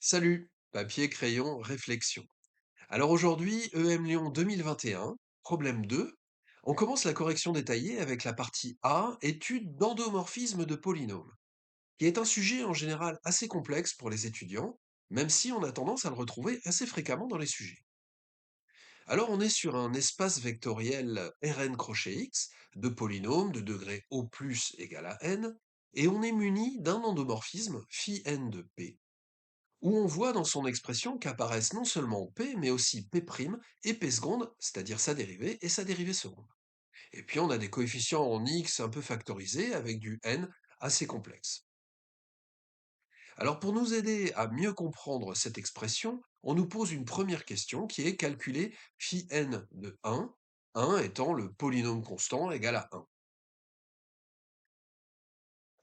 Salut, papier, crayon, réflexion. Alors aujourd'hui, EM Lyon 2021, problème 2. On commence la correction détaillée avec la partie A, étude d'endomorphisme de polynômes, qui est un sujet en général assez complexe pour les étudiants, même si on a tendance à le retrouver assez fréquemment dans les sujets. Alors on est sur un espace vectoriel Rn crochet x de polynômes de degré O plus égal à n, et on est muni d'un endomorphisme phi n de P où on voit dans son expression qu'apparaissent non seulement P, mais aussi P' et P seconde, c'est-à-dire sa dérivée et sa dérivée seconde. Et puis on a des coefficients en X un peu factorisés avec du n assez complexe. Alors pour nous aider à mieux comprendre cette expression, on nous pose une première question qui est calculer phi n de 1 étant le polynôme constant égal à 1.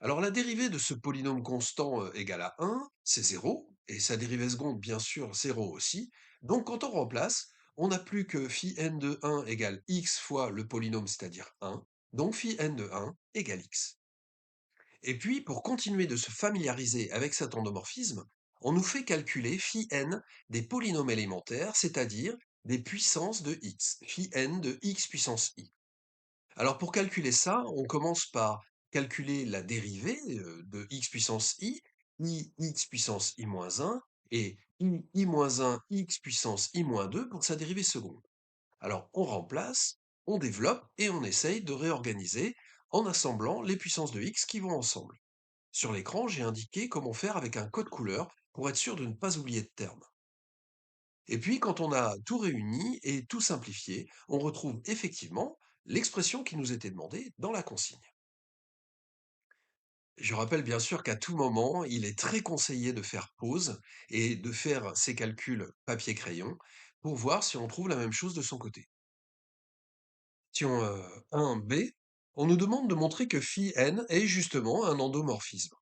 Alors la dérivée de ce polynôme constant égal à 1, c'est 0, et sa dérivée seconde, bien sûr, 0 aussi. Donc quand on remplace, on n'a plus que phi n de 1 égale x fois le polynôme, c'est-à-dire 1, donc phi n de 1 égale x. Et puis, pour continuer de se familiariser avec cet endomorphisme, on nous fait calculer phi n des polynômes élémentaires, c'est-à-dire des puissances de x, phi n de x puissance i. Alors pour calculer ça, on commence par calculer la dérivée de x puissance i x puissance i moins 1, et i moins 1 x puissance i moins 2 pour sa dérivée seconde. Alors on remplace, on développe et on essaye de réorganiser en assemblant les puissances de x qui vont ensemble. Sur l'écran, j'ai indiqué comment faire avec un code couleur pour être sûr de ne pas oublier de terme. Et puis, quand on a tout réuni et tout simplifié, on retrouve effectivement l'expression qui nous était demandée dans la consigne. Je rappelle bien sûr qu'à tout moment, il est très conseillé de faire pause et de faire ses calculs papier-crayon pour voir si on trouve la même chose de son côté. Question 1b, on nous demande de montrer que phi n est justement un endomorphisme.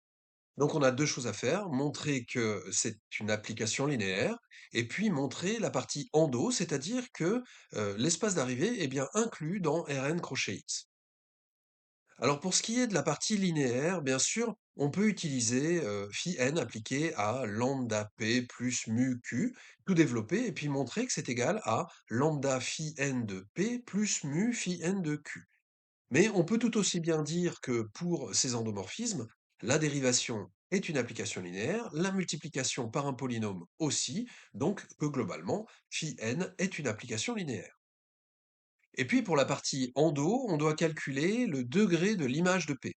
Donc on a deux choses à faire, montrer que c'est une application linéaire, et puis montrer la partie endo, c'est-à-dire que l'espace d'arrivée est bien inclus dans Rn crochet x. Alors pour ce qui est de la partie linéaire, bien sûr, on peut utiliser phi n appliqué à lambda p plus mu q, tout développer, et puis montrer que c'est égal à lambda phi n de p plus mu phi n de q. Mais on peut tout aussi bien dire que pour ces endomorphismes, la dérivation est une application linéaire, la multiplication par un polynôme aussi, donc que globalement, phi n est une application linéaire. Et puis pour la partie endo, on doit calculer le degré de l'image de P.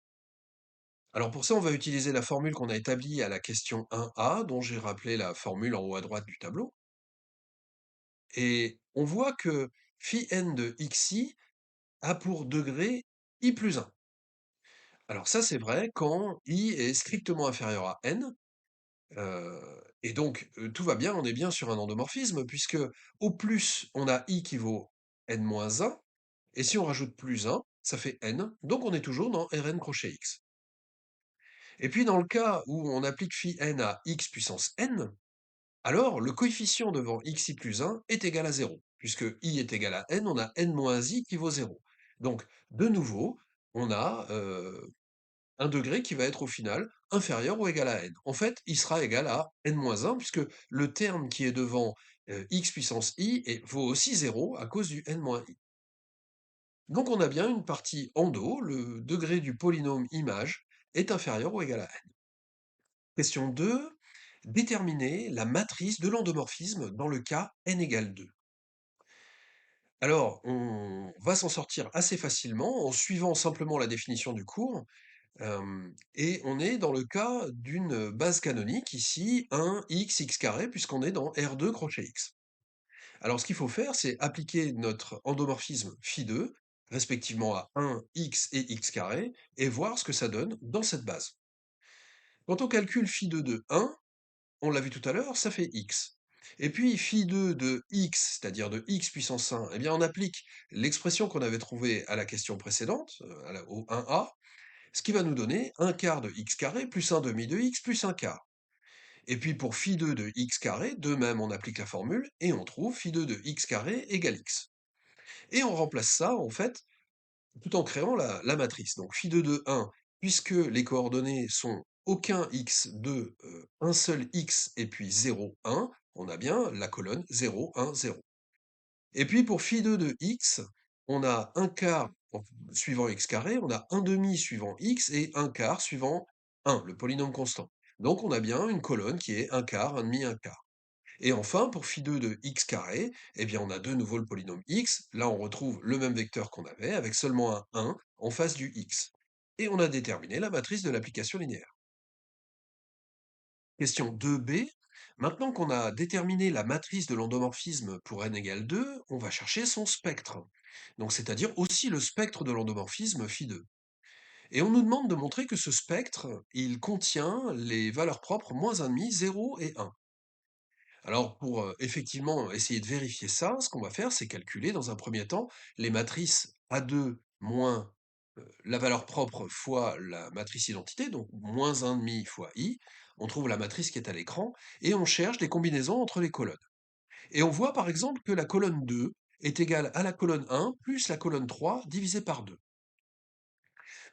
Alors pour ça, on va utiliser la formule qu'on a établie à la question 1a, dont j'ai rappelé la formule en haut à droite du tableau. Et on voit que phi n de xi a pour degré i plus 1. Alors ça, c'est vrai quand i est strictement inférieur à n, et donc tout va bien, on est bien sur un endomorphisme, puisque au plus, on a i qui vaut n-1, et si on rajoute plus 1, ça fait n, donc on est toujours dans Rn crochet x. Et puis dans le cas où on applique phi n à x puissance n, alors le coefficient devant xi plus 1 est égal à 0, puisque i est égal à n, on a n-i qui vaut 0. Donc de nouveau, on a un degré qui va être au final inférieur ou égal à n. En fait, il sera égal à n-1, puisque le terme qui est devant x puissance i vaut aussi 0 à cause du n-i. Donc on a bien une partie endo, le degré du polynôme image est inférieur ou égal à n. Question 2, déterminer la matrice de l'endomorphisme dans le cas n égale 2. Alors, on va s'en sortir assez facilement en suivant simplement la définition du cours. Et on est dans le cas d'une base canonique, ici, 1 x carré, puisqu'on est dans R2 crochet x. Alors ce qu'il faut faire, c'est appliquer notre endomorphisme phi2, respectivement à 1 x et x carré, et voir ce que ça donne dans cette base. Quand on calcule phi2 de 1, on l'a vu tout à l'heure, ça fait x. Et puis phi2 de x, c'est-à-dire de x puissance 1, eh bien on applique l'expression qu'on avait trouvée à la question précédente, au 1a, ce qui va nous donner un quart de x carré plus un demi de x plus un quart. Et puis pour phi2 de x carré, de même on applique la formule et on trouve phi2 de x carré égale x. Et on remplace ça en fait tout en créant la matrice. Donc phi2 de 1, puisque les coordonnées sont aucun x de un seul x et puis 0, 1, on a bien la colonne 0, 1, 0. Et puis pour phi2 de x, on a un quart suivant x carré, on a un demi suivant x et un quart suivant 1, le polynôme constant. Donc on a bien une colonne qui est un quart, un demi, un quart. Et enfin, pour phi2 de x carré, eh bien on a de nouveau le polynôme x. Là, on retrouve le même vecteur qu'on avait, avec seulement un 1 en face du x. Et on a déterminé la matrice de l'application linéaire. Question 2b. Maintenant qu'on a déterminé la matrice de l'endomorphisme pour n égale 2, on va chercher son spectre. Donc c'est-à-dire aussi le spectre de l'endomorphisme phi2. Et on nous demande de montrer que ce spectre, il contient les valeurs propres -1,5, 0 et 1. Alors, pour effectivement essayer de vérifier ça, ce qu'on va faire, c'est calculer dans un premier temps les matrices A2 moins la valeur propre fois la matrice identité, donc -1,5 fois I. On trouve la matrice qui est à l'écran et on cherche des combinaisons entre les colonnes. Et on voit par exemple que la colonne 2 est égale à la colonne 1 plus la colonne 3 divisée par 2.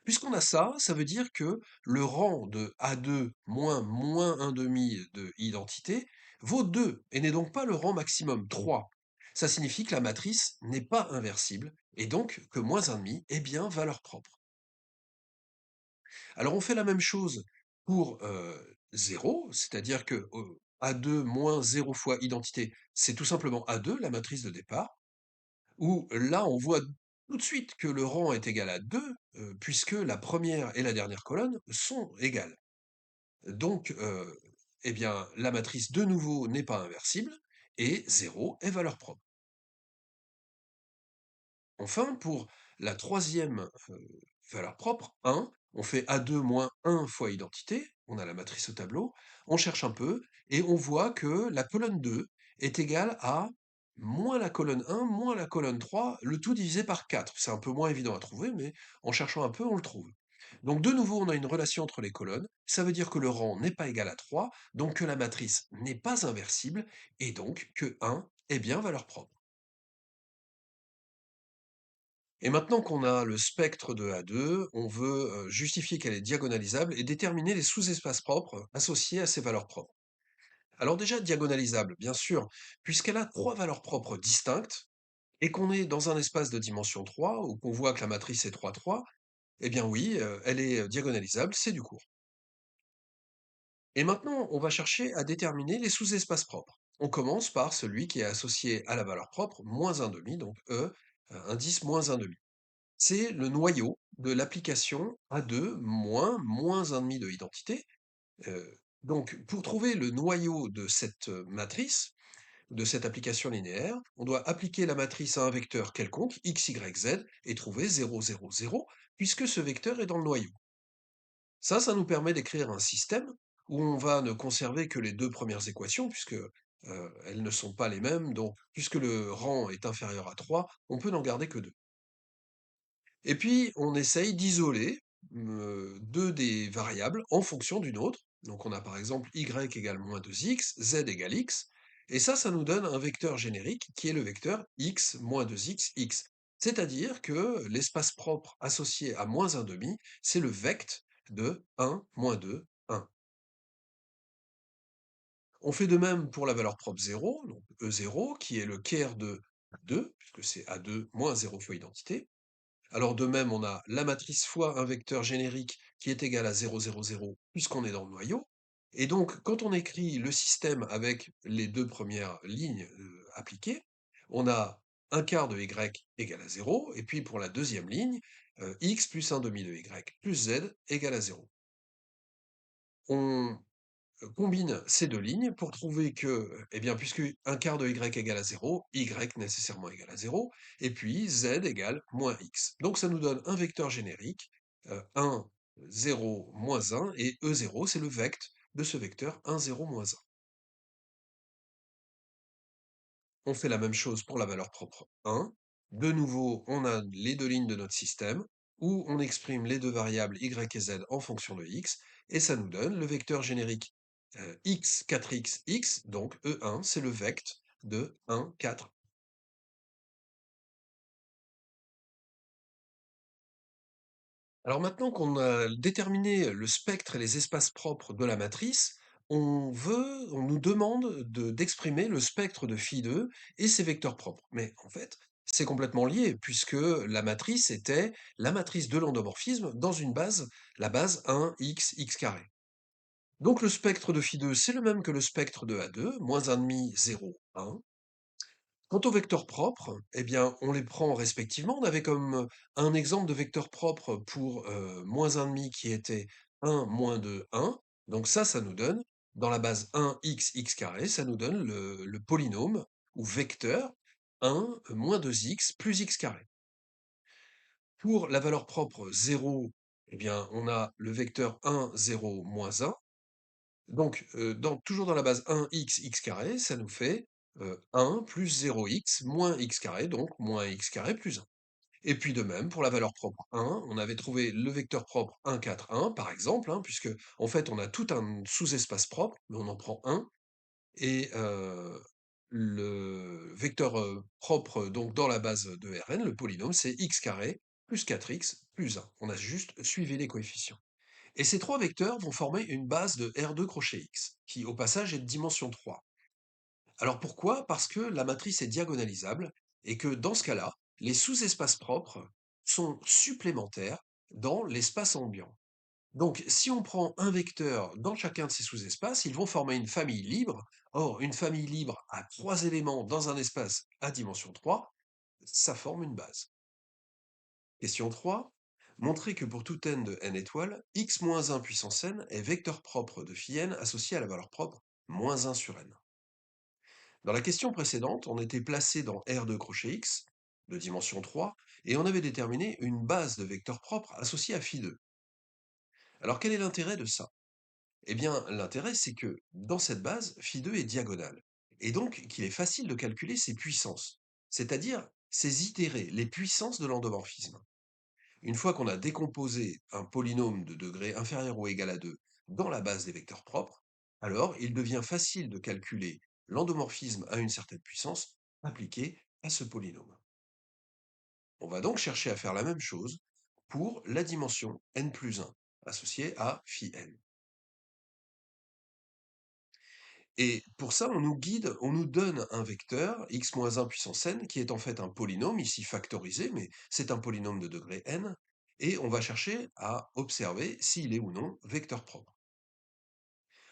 Puisqu'on a ça, ça veut dire que le rang de A2 moins un demi de identité vaut 2 et n'est donc pas le rang maximum 3. Ça signifie que la matrice n'est pas inversible et donc que moins un demi est bien valeur propre. Alors on fait la même chose pour 0, c'est-à-dire que A2 moins 0 fois identité, c'est tout simplement A2, la matrice de départ. Où là, on voit tout de suite que le rang est égal à 2, puisque la première et la dernière colonne sont égales. Donc, eh bien, la matrice de nouveau n'est pas inversible, et 0 est valeur propre. Enfin, pour la troisième valeur propre, 1, on fait A2 moins 1 fois identité, on a la matrice au tableau, on cherche un peu, et on voit que la colonne 2 est égale à moins la colonne 1, moins la colonne 3, le tout divisé par 4. C'est un peu moins évident à trouver, mais en cherchant un peu, on le trouve. Donc de nouveau, on a une relation entre les colonnes, ça veut dire que le rang n'est pas égal à 3, donc que la matrice n'est pas inversible, et donc que 1 est bien valeur propre. Et maintenant qu'on a le spectre de A2, on veut justifier qu'elle est diagonalisable et déterminer les sous-espaces propres associés à ces valeurs propres. Alors déjà, diagonalisable, bien sûr, puisqu'elle a trois valeurs propres distinctes et qu'on est dans un espace de dimension 3, ou qu'on voit que la matrice est 3, 3, eh bien oui, elle est diagonalisable, c'est du cours. Et maintenant, on va chercher à déterminer les sous-espaces propres. On commence par celui qui est associé à la valeur propre, moins un demi, donc E, indice moins un demi. C'est le noyau de l'application A2 moins un demi de identité. Donc, pour trouver le noyau de cette matrice, de cette application linéaire, on doit appliquer la matrice à un vecteur quelconque, x, y, z, et trouver 0, 0, 0, puisque ce vecteur est dans le noyau. Ça nous permet d'écrire un système où on va ne conserver que les deux premières équations, puisque elles ne sont pas les mêmes, donc puisque le rang est inférieur à 3, on peut n'en garder que deux. Et puis, on essaye d'isoler deux des variables en fonction d'une autre. Donc, on a par exemple y égale moins 2x, z égale x. Et ça nous donne un vecteur générique qui est le vecteur x moins 2x, x. C'est-à-dire que l'espace propre associé à moins un demi, c'est le vect de 1, moins 2, 1. On fait de même pour la valeur propre 0, donc E0, qui est le caire de A2, puisque c'est A2 moins 0 fois identité. Alors de même, on a la matrice fois un vecteur générique qui est égal à 0, 0, 0, puisqu'on est dans le noyau. Et donc, quand on écrit le système avec les deux premières lignes appliquées, on a un quart de y égale à 0, et puis pour la deuxième ligne, x plus un demi de y plus z égale à 0. On combine ces deux lignes pour trouver que, eh bien, puisque un quart de y égale à 0, y nécessairement égale à 0, et puis z égale moins x. Donc ça nous donne un vecteur générique, 1, 0, moins 1, et E0, c'est le vect de ce vecteur 1, 0, moins 1. On fait la même chose pour la valeur propre 1. De nouveau, on a les deux lignes de notre système, où on exprime les deux variables y et z en fonction de x, et ça nous donne le vecteur générique x, 4x, x, donc E1, c'est le vect de 1, 4. Alors maintenant qu'on a déterminé le spectre et les espaces propres de la matrice, on nous demande d'exprimer le spectre de phi2 et ses vecteurs propres. Mais en fait, c'est complètement lié, puisque la matrice était la matrice de l'endomorphisme dans une base, la base 1x, x carré. Donc le spectre de phi2, c'est le même que le spectre de A2, moins 1,5, 0, 1. Quant aux vecteurs propres, eh bien, on les prend respectivement. On avait comme un exemple de vecteur propre pour moins 1,5 qui était 1, moins 2, 1. Donc ça nous donne, dans la base 1x, x carré, ça nous donne le polynôme ou vecteur 1, moins 2x, plus x carré. Pour la valeur propre 0, eh bien, on a le vecteur 1, 0, moins 1. Donc, toujours dans la base 1x, x carré, ça nous fait 1 plus 0x moins x carré, donc moins x carré plus 1. Et puis de même, pour la valeur propre 1, on avait trouvé le vecteur propre 1, 4, 1, par exemple, hein, puisque en fait on a tout un sous-espace propre, mais on en prend un, et le vecteur propre donc dans la base de Rn, le polynôme, c'est x carré plus 4x plus 1. On a juste suivi les coefficients. Et ces trois vecteurs vont former une base de R2 crochet X, qui au passage est de dimension 3. Alors pourquoi? Parce que la matrice est diagonalisable et que dans ce cas-là, les sous-espaces propres sont supplémentaires dans l'espace ambiant. Donc si on prend un vecteur dans chacun de ces sous-espaces, ils vont former une famille libre. Or, une famille libre à trois éléments dans un espace à dimension 3, ça forme une base. Question 3. Montrer que pour tout n de n étoiles, x-1 puissance n est vecteur propre de phi n associé à la valeur propre moins 1 sur n. Dans la question précédente, on était placé dans R2 crochet x, de dimension 3, et on avait déterminé une base de vecteurs propres associée à phi2. Alors quel est l'intérêt de ça? Eh bien, l'intérêt, c'est que dans cette base, phi2 est diagonale, et donc qu'il est facile de calculer ses puissances, c'est-à-dire ses itérés, les puissances de l'endomorphisme. Une fois qu'on a décomposé un polynôme de degré inférieur ou égal à 2 dans la base des vecteurs propres, alors il devient facile de calculer l'endomorphisme à une certaine puissance appliquée à ce polynôme. On va donc chercher à faire la même chose pour la dimension n plus 1, associée à phi n. Et pour ça, on nous guide, on nous donne un vecteur, x-1 puissance n, qui est en fait un polynôme, ici factorisé, mais c'est un polynôme de degré n, et on va chercher à observer s'il est ou non vecteur propre.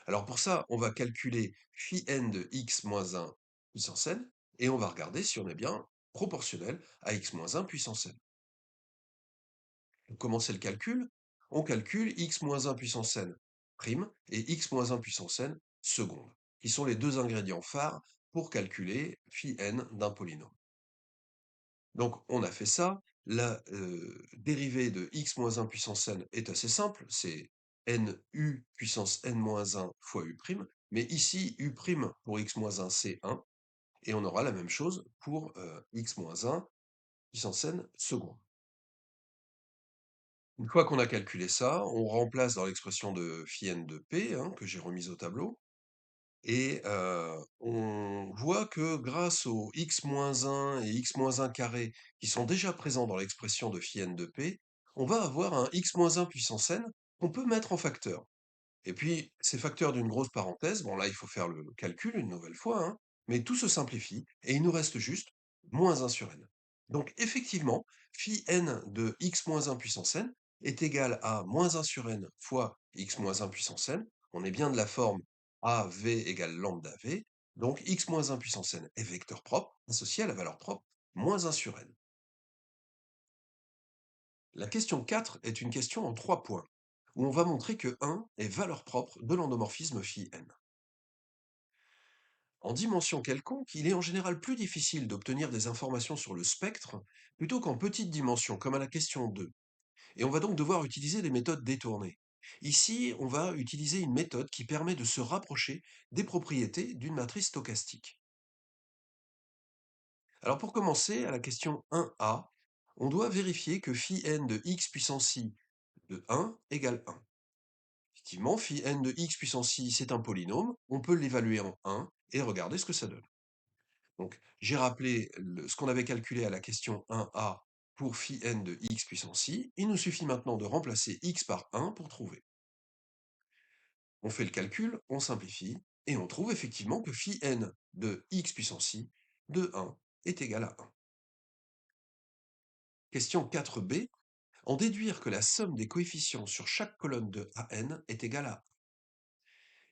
Alors pour ça, on va calculer phi n de x-1 puissance n, et on va regarder si on est bien proportionnel à x-1 puissance n. Pour commencer le calcul, on calcule x-1 puissance n prime et x-1 puissance n seconde, qui sont les deux ingrédients phares pour calculer phi n d'un polynôme. Donc on a fait ça, la dérivée de x-1 puissance n est assez simple, c'est nu puissance n-1 fois u', mais ici u' pour x-1 c'est 1, et on aura la même chose pour x-1 puissance n seconde. Une fois qu'on a calculé ça, on remplace dans l'expression de phi n de p, hein, que j'ai remise au tableau, et on voit que grâce aux x-1 et x-1 carré qui sont déjà présents dans l'expression de phi n de p, on va avoir un x-1 puissance n qu'on peut mettre en facteur. Et puis, ces facteurs d'une grosse parenthèse, bon là il faut faire le calcul une nouvelle fois, hein, mais tout se simplifie, et il nous reste juste moins 1 sur n. Donc effectivement, phi n de x-1 puissance n est égal à moins 1 sur n fois x-1 puissance n. On est bien de la forme AV égale lambda V, donc x-1 puissance n est vecteur propre, associé à la valeur propre moins 1 sur n. La question 4 est une question en 3 points, où on va montrer que 1 est valeur propre de l'endomorphisme phi n. En dimension quelconque, il est en général plus difficile d'obtenir des informations sur le spectre plutôt qu'en petite dimension, comme à la question 2. Et on va donc devoir utiliser des méthodes détournées. Ici, on va utiliser une méthode qui permet de se rapprocher des propriétés d'une matrice stochastique. Alors pour commencer, à la question 1a, on doit vérifier que phi n de x puissance i de 1 égale 1. Effectivement, phi n de x puissance i, c'est un polynôme, on peut l'évaluer en 1 et regarder ce que ça donne. Donc, j'ai rappelé ce qu'on avait calculé à la question 1a pour phi n de x puissance i, il nous suffit maintenant de remplacer x par 1 pour trouver. On fait le calcul, on simplifie, et on trouve effectivement que phi n de x puissance i de 1 est égal à 1. Question 4b. En déduire que la somme des coefficients sur chaque colonne de AN est égale à 1.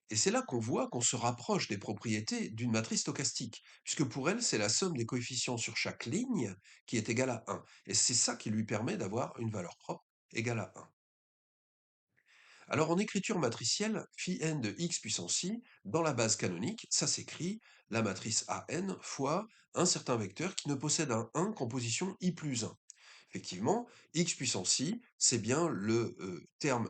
Et c'est là qu'on voit qu'on se rapproche des propriétés d'une matrice stochastique, puisque pour elle, c'est la somme des coefficients sur chaque ligne qui est égale à 1. Et c'est ça qui lui permet d'avoir une valeur propre égale à 1. Alors en écriture matricielle, phi n de x puissance i, dans la base canonique, ça s'écrit la matrice AN fois un certain vecteur qui ne possède un 1 qu'en position i plus 1. Effectivement, x puissance i, c'est bien le terme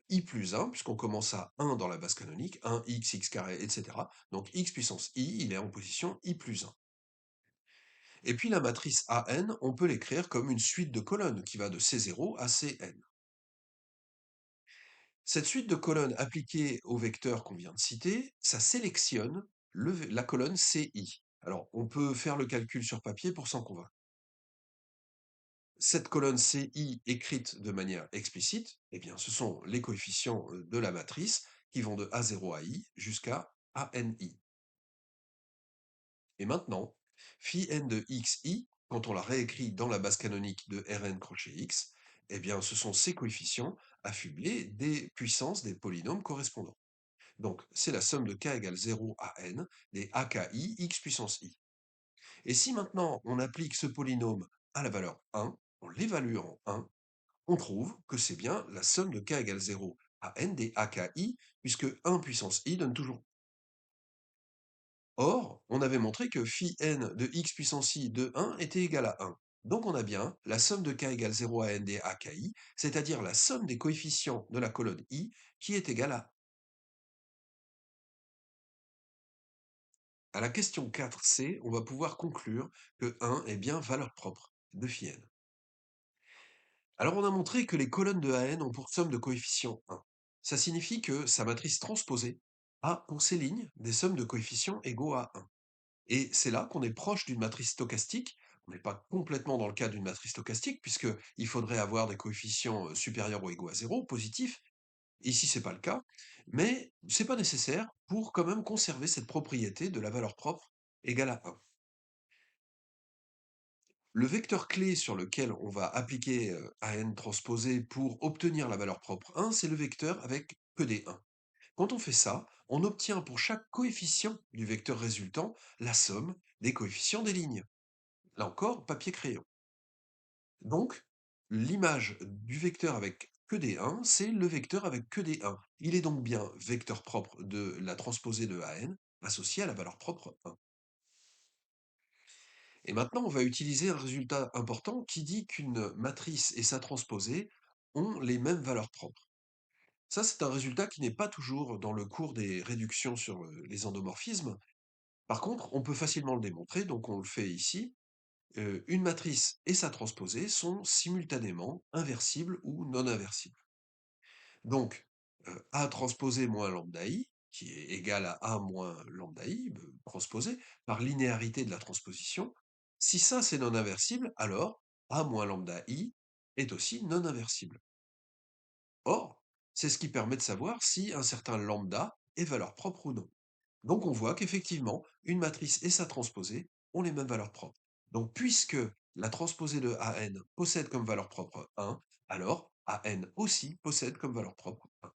i plus 1, puisqu'on commence à 1 dans la base canonique, 1x, x carré, etc. Donc x puissance i, il est en position i plus 1. Et puis la matrice AN, on peut l'écrire comme une suite de colonnes qui va de C0 à Cn. Cette suite de colonnes appliquée au vecteur qu'on vient de citer, ça sélectionne la colonne CI. Alors, on peut faire le calcul sur papier pour s'en convaincre. Cette colonne CI écrite de manière explicite, eh bien, ce sont les coefficients de la matrice qui vont de A0 à I jusqu'à ANI. Et maintenant, phi n de xi, quand on la réécrit dans la base canonique de Rn crochet x, eh bien, ce sont ces coefficients affublés des puissances des polynômes correspondants. Donc, c'est la somme de k égale 0 à n des AKI x puissance i. Et si maintenant on applique ce polynôme à la valeur 1, on l'évalue en 1, on trouve que c'est bien la somme de k égale 0 à n des AKI, puisque 1 puissance i donne toujours. Or, on avait montré que phi n de x puissance i de 1 était égal à 1. Donc on a bien la somme de k égale 0 à n des AKI, c'est-à-dire la somme des coefficients de la colonne i, qui est égale à. À la question 4c, on va pouvoir conclure que 1 est bien valeur propre de phi n. Alors on a montré que les colonnes de AN ont pour somme de coefficients 1. Ça signifie que sa matrice transposée a pour ses lignes des sommes de coefficients égaux à 1. Et c'est là qu'on est proche d'une matrice stochastique. On n'est pas complètement dans le cas d'une matrice stochastique, puisqu'il faudrait avoir des coefficients supérieurs ou égaux à 0, positifs. Ici, c'est pas le cas, mais c'est pas nécessaire pour quand même conserver cette propriété de la valeur propre égale à 1. Le vecteur clé sur lequel on va appliquer AN transposé pour obtenir la valeur propre 1, c'est le vecteur avec que des 1. Quand on fait ça, on obtient pour chaque coefficient du vecteur résultant la somme des coefficients des lignes. Là encore, papier-crayon. Donc, l'image du vecteur avec que des 1, c'est le vecteur avec que des 1. Il est donc bien vecteur propre de la transposée de AN associé à la valeur propre 1. Et maintenant, on va utiliser un résultat important qui dit qu'une matrice et sa transposée ont les mêmes valeurs propres. Ça, c'est un résultat qui n'est pas toujours dans le cours des réductions sur les endomorphismes. Par contre, on peut facilement le démontrer, donc on le fait ici. Une matrice et sa transposée sont simultanément inversibles ou non inversibles. Donc, A transposé moins lambda i, qui est égal à A moins lambda i, transposé, par linéarité de la transposition, si ça c'est non inversible, alors A moins lambda i est aussi non inversible. Or, c'est ce qui permet de savoir si un certain lambda est valeur propre ou non. Donc on voit qu'effectivement, une matrice et sa transposée ont les mêmes valeurs propres. Donc puisque la transposée de AN possède comme valeur propre 1, alors AN aussi possède comme valeur propre 1.